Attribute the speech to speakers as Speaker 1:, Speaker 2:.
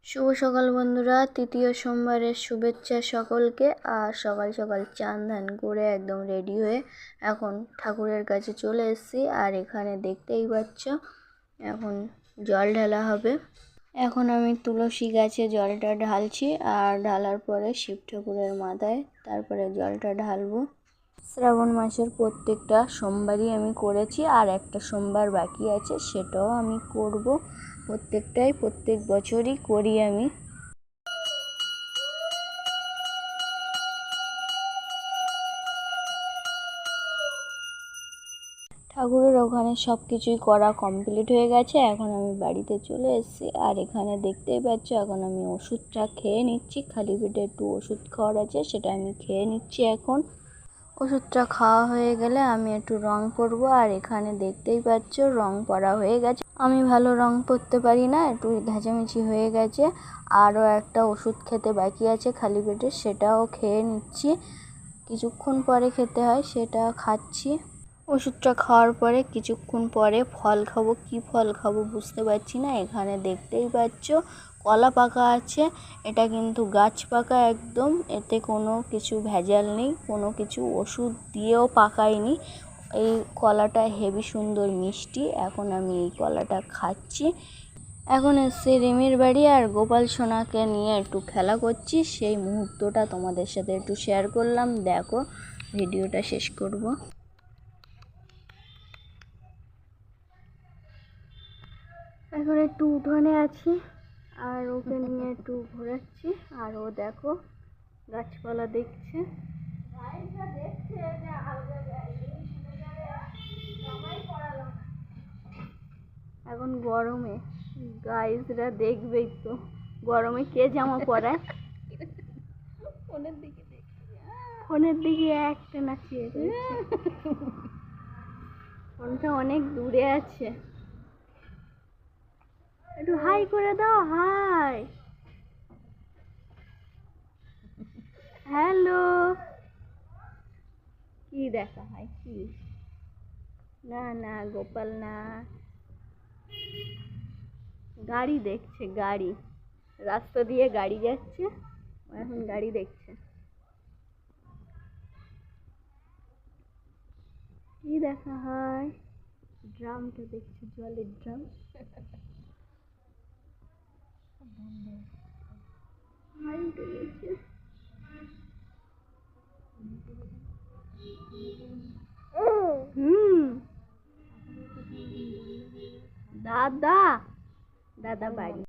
Speaker 1: শুভ সকাল বন্ধুরা, তৃতীয় সোমবারের শুভেচ্ছা সকলকে। আর সকাল সকাল চান ধান করে একদম রেডি হয়ে এখন ঠাকুরের কাছে চলে এসেছি। আর এখানে দেখতেই পাচ্ছ এখন জল ঢালা হবে। এখন আমি তুলসী গাছে জলটা ঢালছি, আর ঢালার পরে শিব ঠাকুরের মাথায় তারপরে জলটা ঢালবো। শ্রাবণ মাসের প্রত্যেকটা সোমবারই আমি করেছি, আর একটা সোমবার বাকি আছে, সেটাও আমি করব। প্রত্যেক বছরই করি আমি। ঠাকুরের ওখানে সব কিছুই করা কমপ্লিট হয়ে গেছে। এখন আমি বাড়িতে চলে এসেছি, আর এখানে দেখতেই পাচ্ছ এখন আমি ওষুধটা খেয়ে নিচ্ছি। খালি পেটে একটু ওষুধ খাওয়ার আছে, সেটা আমি খেয়ে নিচ্ছি। এখন ওষুধটা খাওয়া হয়ে গেলে আমি একটু রং করব। আর এখানে দেখতেই পাচ্ছ রং করা হয়ে গেছে। আমি ভালো রং করতে পারি না, একটু ঘেঁচামেচি হয়ে গেছে। আরও একটা ওষুধ খেতে বাকি আছে খালি পেটে, সেটাও খেয়ে নিচ্ছি। কিছুক্ষণ পরে খেতে হয়, সেটা খাচ্ছি। ওষুধটা খাওয়ার পরে কিছুক্ষণ পরে ফল খাবো। কি ফল খাবো বুঝতে পারছি না। এখানে দেখতেই পাচ্ছ কলা পাকা আছে। এটা কিন্তু গাছ পাকা একদম, এতে কোনো কিছু ভেজাল নেই, কোনো কিছু ওষুধ দিয়েও পাকায়নি। এই কলাটা হেবি সুন্দর মিষ্টি। এখন আমি এই কলাটা খাচ্ছি। এখন এসছি রিমির বাড়ি, আর গোপাল সোনাকে নিয়ে একটু খেলা করছি। সেই মুহূর্তটা তোমাদের সাথে একটু শেয়ার করলাম। দেখো, ভিডিওটা শেষ করব। এখন একটু উঠোনে আছি, আর ওকে নিয়ে একটু ঘোরাচ্ছি। আর ও দেখো গাছপালা দেখছে। এখন গরমে গাইজরা দেখবেই তো, গরমে কে জামা পরায়। ফোনের দিকে একটা নাচিয়ে ফোনটা অনেক দূরে আছে। একটু হাই করে দাও। Hi, hello. কি দেখা হয়? কি? না না, গোপাল না, গাড়ি দেখছে। গাড়ি, রাস্তা দিয়ে গাড়ি যাচ্ছে, এখন গাড়ি দেখছে। কি দেখা হয়? ড্রামটা দেখছে, জলের ড্রাম। দাদা দাদা বাড়ি।